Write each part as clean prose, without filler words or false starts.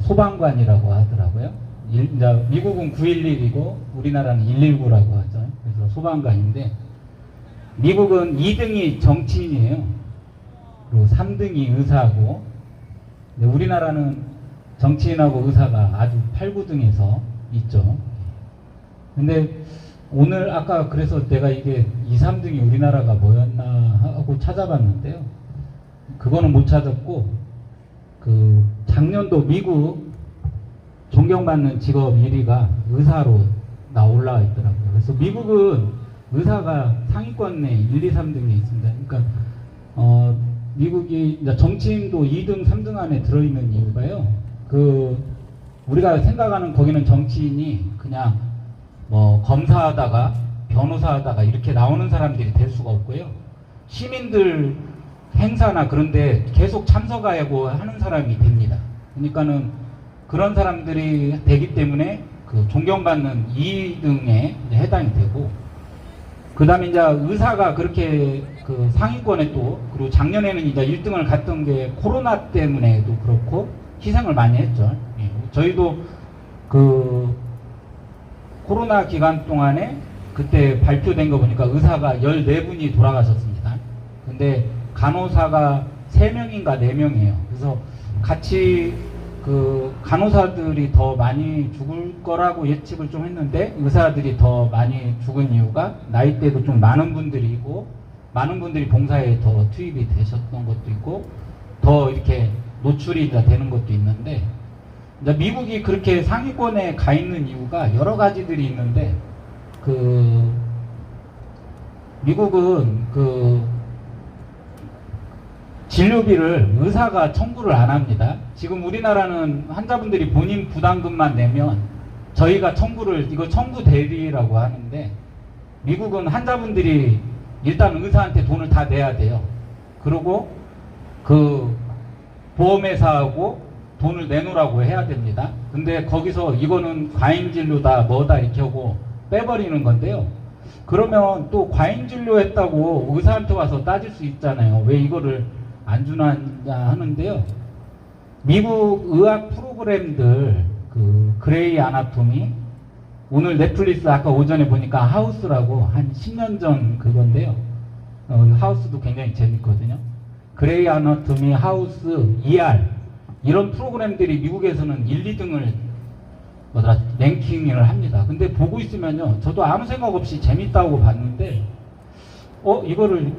소방관이라고 하더라고요. 이제 미국은 911이고 우리나라는 119라고 하죠. 그래서 소방관인데 미국은 2등이 정치인이에요. 그리고 3등이 의사고 우리나라는 정치인하고 의사가 아주 8, 9등에서 있죠. 근데 오늘 아까 그래서 내가 이게 2, 3등이 우리나라가 뭐였나 하고 찾아봤는데요. 그거는 못 찾았고 그 작년도 미국 존경받는 직업 1위가 의사로 올라와 있더라고요. 그래서 미국은 의사가 상위권에 1, 2, 3등에 있습니다. 그러니까 미국이 정치인도 2등, 3등 안에 들어있는 이유가요. 그 우리가 생각하는 거기는 정치인이 그냥 뭐 검사하다가 변호사하다가 이렇게 나오는 사람들이 될 수가 없고요. 시민들 행사나 그런데 계속 참석하고 하는 사람이 됩니다. 그러니까는 그런 사람들이 되기 때문에 그 존경받는 2등에 해당이 되고, 그 다음에 이제 의사가 그렇게 그 상위권에 또, 그리고 작년에는 이제 1등을 갔던 게 코로나 때문에도 그렇고 희생을 많이 했죠. 예. 저희도 그 코로나 기간 동안에 그때 발표된 거 보니까 의사가 14분이 돌아가셨습니다. 근데 간호사가 3명인가 4명이에요. 그래서 같이 그 간호사들이 더 많이 죽을 거라고 예측을 좀 했는데 의사들이 더 많이 죽은 이유가 나이대도 좀 많은 분들이고 많은 분들이 봉사에 더 투입이 되셨던 것도 있고 더 이렇게 노출이 되는 것도 있는데, 미국이 그렇게 상위권에 가 있는 이유가 여러 가지들이 있는데, 그 미국은 그 진료비를 의사가 청구를 안 합니다. 지금 우리나라는 환자분들이 본인 부담금만 내면 저희가 청구를, 이거 청구 대리라고 하는데, 미국은 환자분들이 일단 의사한테 돈을 다 내야 돼요. 그리고 그 보험회사하고 돈을 내놓으라고 해야 됩니다. 근데 거기서 이거는 과잉진료다 뭐다 이렇게 하고 빼버리는 건데요. 그러면 또 과잉진료 했다고 의사한테 와서 따질 수 있잖아요. 왜 이거를 안 주냐 하는데요. 미국 의학 프로그램들, 그 그레이 아나토미, 오늘 넷플릭스 아까 오전에 보니까 하우스라고 한 10년 전 그건데요. 하우스도 굉장히 재밌거든요. 그레이 아나토미, 하우스, ER 이런 프로그램들이 미국에서는 1, 2등을 랭킹을 합니다. 근데 보고 있으면요, 저도 아무 생각 없이 재밌다고 봤는데 이거를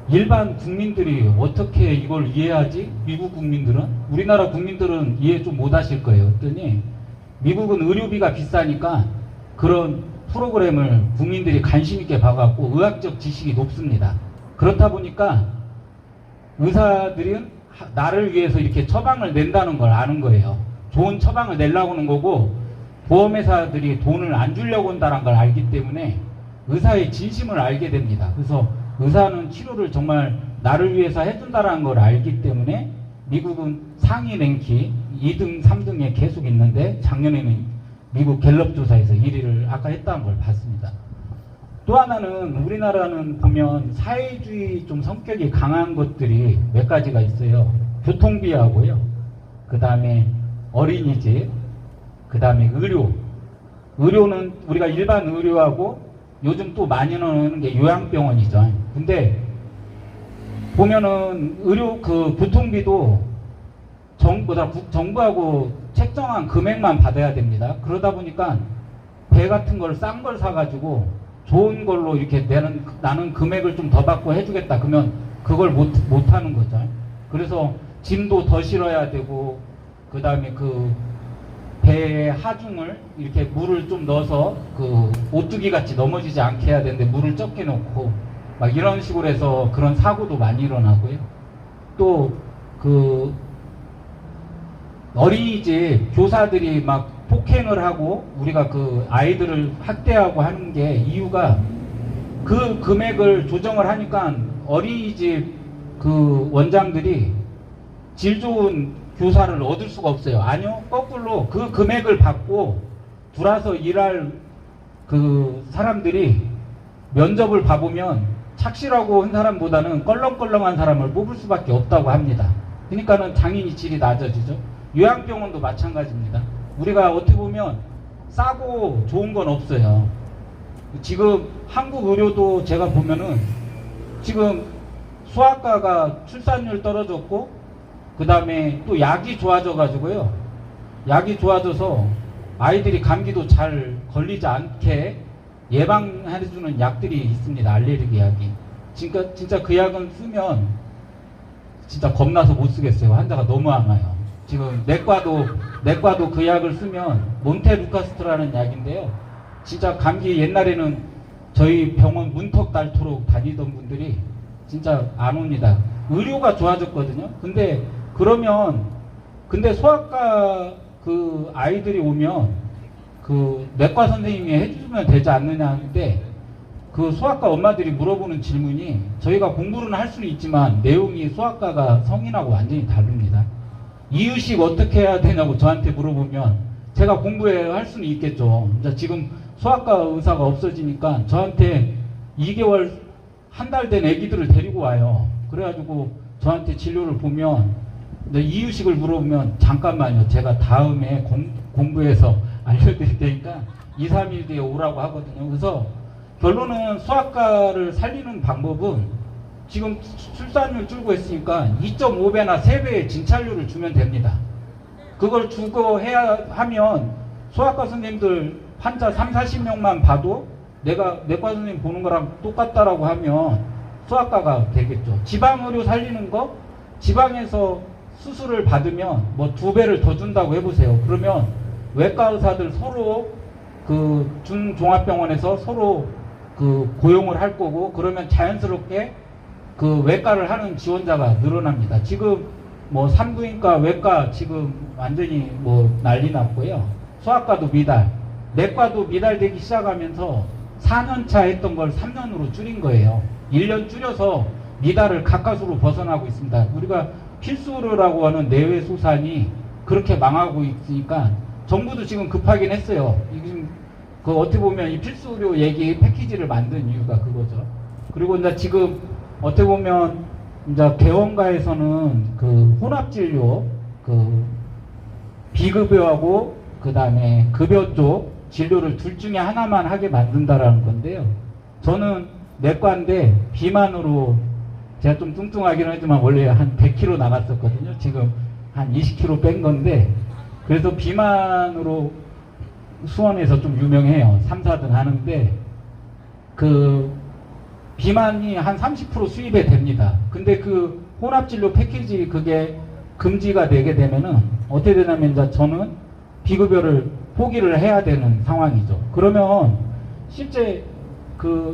일반 국민들이 어떻게 이걸 이해하지? 미국 국민들은? 우리나라 국민들은 이해 좀 못 하실 거예요. 그랬더니 미국은 의료비가 비싸니까 그런 프로그램을 국민들이 관심 있게 봐갖고 의학적 지식이 높습니다. 그렇다 보니까 의사들은 나를 위해서 이렇게 처방을 낸다는 걸 아는 거예요. 좋은 처방을 내려고 하는 거고, 보험회사들이 돈을 안 주려고 한다는 걸 알기 때문에 의사의 진심을 알게 됩니다. 그래서 의사는 치료를 정말 나를 위해서 해준다는 걸 알기 때문에 미국은 상위 랭킹 2등, 3등에 계속 있는데, 작년에는 미국 갤럽 조사에서 1위를 아까 했다는 걸 봤습니다. 또 하나는 우리나라는 보면 사회주의 좀 성격이 강한 것들이 몇 가지가 있어요. 교통비하고요. 그 다음에 어린이집, 그 다음에 의료. 의료는 우리가 일반 의료하고 요즘 또 많이 나오는 게 요양병원이죠. 근데 보면은 의료 그 교통비도 정부하고 책정한 금액만 받아야 됩니다. 그러다 보니까 배 같은 걸 싼 걸 사가지고 좋은 걸로 이렇게 나는 금액을 좀 더 받고 해주겠다. 그러면 그걸 못 하는 거죠. 그래서 짐도 더 실어야 되고, 그 다음에 그 배에 하중을 이렇게 물을 좀 넣어서 그 오뚜기 같이 넘어지지 않게 해야 되는데 물을 적게 넣고 막 이런 식으로 해서 그런 사고도 많이 일어나고요. 또 그 어린이집 교사들이 막 폭행을 하고 우리가 그 아이들을 학대하고 하는 게 이유가 그 금액을 조정을 하니까 어린이집 그 원장들이 질 좋은 교사를 얻을 수가 없어요. 아니요, 거꾸로 그 금액을 받고 들어와서 일할 그 사람들이 면접을 봐보면 착실하고 한 사람보다는 껄렁껄렁한 사람을 뽑을 수밖에 없다고 합니다. 그러니까는 당연히 질이 낮아지죠. 요양병원도 마찬가지입니다. 우리가 어떻게 보면 싸고 좋은 건 없어요. 지금 한국 의료도 제가 보면은 지금 소아과가 출산율 떨어졌고, 그 다음에 또 약이 좋아져 가지고요. 약이 좋아져서 아이들이 감기도 잘 걸리지 않게 예방해주는 약들이 있습니다. 알레르기 약이. 진짜 그 약은 쓰면 진짜 겁나서 못 쓰겠어요. 환자가 너무 아파요. 지금 내과도 그 약을 쓰면 몬테루카스트라는 약인데요. 진짜 감기 옛날에는 저희 병원 문턱 닳도록 다니던 분들이 진짜 안 옵니다. 의료가 좋아졌거든요. 근데 소아과 그 아이들이 오면 그 내과 선생님이 해주면 되지 않느냐 하는데, 그 소아과 엄마들이 물어보는 질문이, 저희가 공부는 할 수는 있지만 내용이 소아과가 성인하고 완전히 다릅니다. 이유식 어떻게 해야 되냐고 저한테 물어보면 제가 공부해야 할 수는 있겠죠. 지금 소아과 의사가 없어지니까 저한테 2개월, 한 달 된 애기들을 데리고 와요. 그래가지고 저한테 진료를 보면 이유식을 물어보면, 잠깐만요, 제가 다음에 공부해서 알려드릴 테니까 2, 3일 뒤에 오라고 하거든요. 그래서 결론은 소아과를 살리는 방법은 지금 출산율 줄고 있으니까 2.5배나 3배의 진찰료를 주면 됩니다. 그걸 주고 해야 하면 소아과 선생님들 환자 3, 40명만 봐도 내가 내과 선생님 보는 거랑 똑같다라고 하면 소아과가 되겠죠. 지방의료 살리는 거, 지방에서 수술을 받으면 뭐 2배를 더 준다고 해보세요. 그러면 외과 의사들 서로 그 중종합병원에서 서로 그 고용을 할 거고, 그러면 자연스럽게 그 외과를 하는 지원자가 늘어납니다. 지금 뭐 산부인과, 외과 지금 완전히 뭐 난리 났고요. 소아과도 미달, 내과도 미달되기 시작하면서 4년차 했던 걸 3년으로 줄인 거예요. 1년 줄여서 미달을 가까스로 벗어나고 있습니다. 우리가 필수의료라고 하는 내외수산이 그렇게 망하고 있으니까 정부도 지금 급하긴 했어요. 지금 그 어떻게 보면 이 필수의료 얘기 패키지를 만든 이유가 그거죠. 그리고 이제 지금 어떻게 보면 이제 개원가에서는 그 혼합진료, 그 비급여하고 그 다음에 급여 쪽 진료를 둘 중에 하나만 하게 만든다라는 건데요. 저는 내과인데 비만으로 제가 좀 뚱뚱하긴 하지만 원래 한 100kg 나갔었거든요. 지금 한 20kg 뺀 건데, 그래서 비만으로 수원에서 좀 유명해요. 3, 4등 하는데, 그 비만이 한 30% 수입이 됩니다. 근데 그 혼합진료 패키지 그게 금지가 되게 되면은 어떻게 되냐면, 이제 저는 비급여를 포기를 해야 되는 상황이죠. 그러면 실제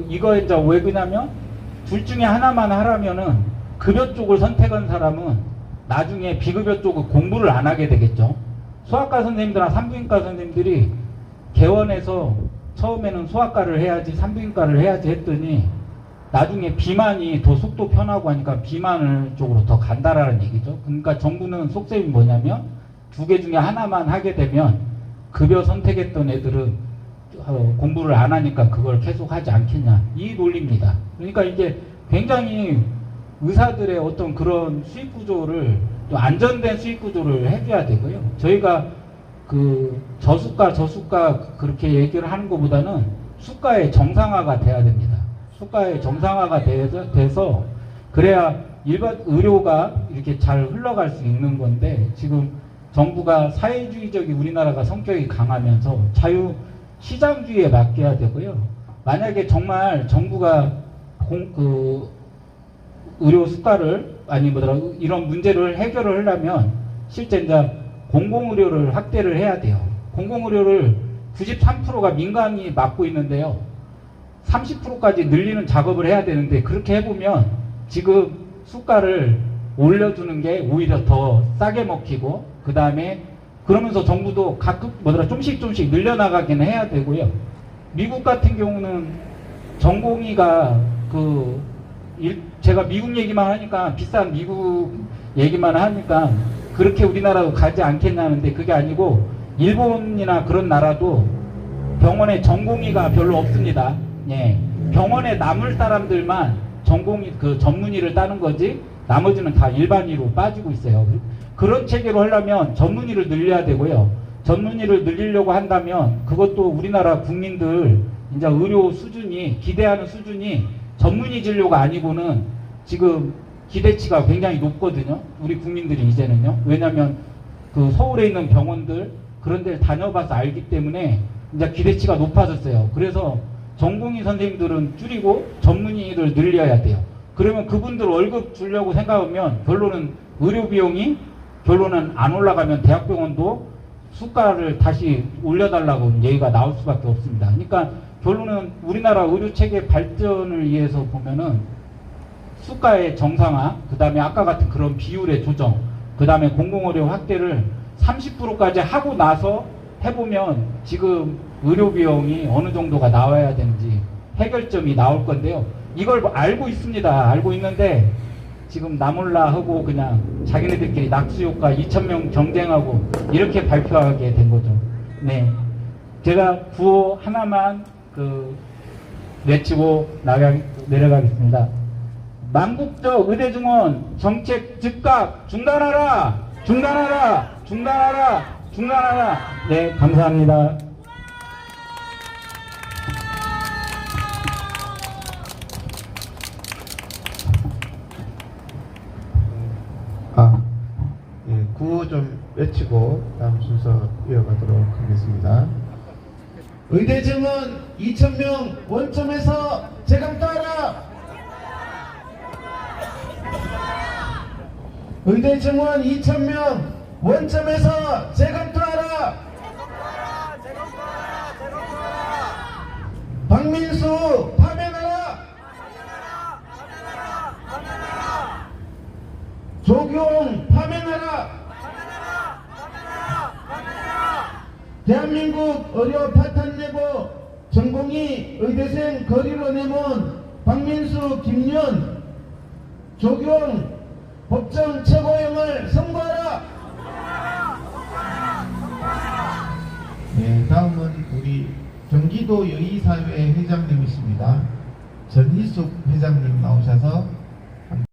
이거 이제 왜 그러냐면, 둘 중에 하나만 하라면은 급여 쪽을 선택한 사람은 나중에 비급여 쪽을 공부를 안 하게 되겠죠. 소아과 선생님들이나 산부인과 선생님들이 개원해서 처음에는 소아과를 해야지 산부인과를 해야지 했더니 나중에 비만이 더 속도 편하고 하니까 비만을 쪽으로 더 간다라는 얘기죠. 그러니까 정부는 속셈이 뭐냐면, 2개 중에 하나만 하게 되면 급여 선택했던 애들은 공부를 안 하니까 그걸 계속 하지 않겠냐, 이 논리입니다. 그러니까 이게 굉장히 의사들의 어떤 그런 수익 구조를, 또 안전된 수익 구조를 해줘야 되고요. 저희가 그 저수가 그렇게 얘기를 하는 것보다는 수가의 정상화가 돼야 됩니다. 수가의 정상화가 돼서 그래야 일반 의료가 이렇게 잘 흘러갈 수 있는 건데, 지금 정부가 사회주의적인 우리나라가 성격이 강하면서 자유 시장주의에 맡겨야 되고요. 만약에 정말 정부가 의료 수가를 이런 문제를 해결을 하려면 실제 이제 공공의료를 확대를 해야 돼요. 공공의료를 93%가 민간이 맡고 있는데요. 30%까지 늘리는 작업을 해야 되는데, 그렇게 해보면 지금 수가를 올려주는 게 오히려 더 싸게 먹히고, 그 다음에 그러면서 정부도 좀씩 늘려나가긴 해야 되고요. 미국 같은 경우는 전공의가 제가 미국 얘기만 하니까, 비싼 미국 얘기만 하니까 그렇게 우리나라도 가지 않겠냐는데, 그게 아니고 일본이나 그런 나라도 병원에 전공의가 별로 없습니다. 예. 병원에 남을 사람들만 전문의를 따는 거지, 나머지는 다 일반의로 빠지고 있어요. 그런 체계로 하려면 전문의를 늘려야 되고요. 전문의를 늘리려고 한다면 그것도 우리나라 국민들 이제 의료 수준이 기대하는 수준이 전문의 진료가 아니고는 지금 기대치가 굉장히 높거든요. 우리 국민들이 이제는요. 왜냐하면 그 서울에 있는 병원들 그런 데를 다녀봐서 알기 때문에 이제 기대치가 높아졌어요. 그래서 전공의 선생님들은 줄이고 전문의를 늘려야 돼요. 그러면 그분들 월급 주려고 생각하면 결론은 의료 비용이 결론은 안 올라가면 대학병원도 수가를 다시 올려달라고 얘기가 나올 수밖에 없습니다. 그러니까 결론은 우리나라 의료 체계 발전을 위해서 보면은 수가의 정상화, 그 다음에 아까 같은 그런 비율의 조정, 그 다음에 공공의료 확대를 30%까지 하고 나서 해보면 지금 의료 비용이 어느 정도가 나와야 되는지 해결점이 나올 건데요. 이걸 알고 있습니다. 알고 있는데 지금 나몰라 하고 그냥 자기네들끼리 낙수효과 2,000명 경쟁하고 이렇게 발표하게 된 거죠. 네, 제가 구호 하나만 외치고 내려가겠습니다. 망국적 의대 증원 정책 즉각 중단하라! 중단하라! 중단하라! 중단하라! 네, 감사합니다. 구호 좀 외치고 다음 순서 이어가도록 하겠습니다. 의대 증원 2,000명 원점에서 재검토하라! 의대 증원 2,000명 원점에서 재검토하라! 박민수 파면하라! 조경 파면하라! 대한민국 의료 파탄 내고 전공의 의대생 거리로 내몬 박민수, 김윤, 조경 법정 최고형을 선고하라! 네, 다음은 우리 경기도 여의사회 회장님이십니다. 전희숙 회장님 나오셔서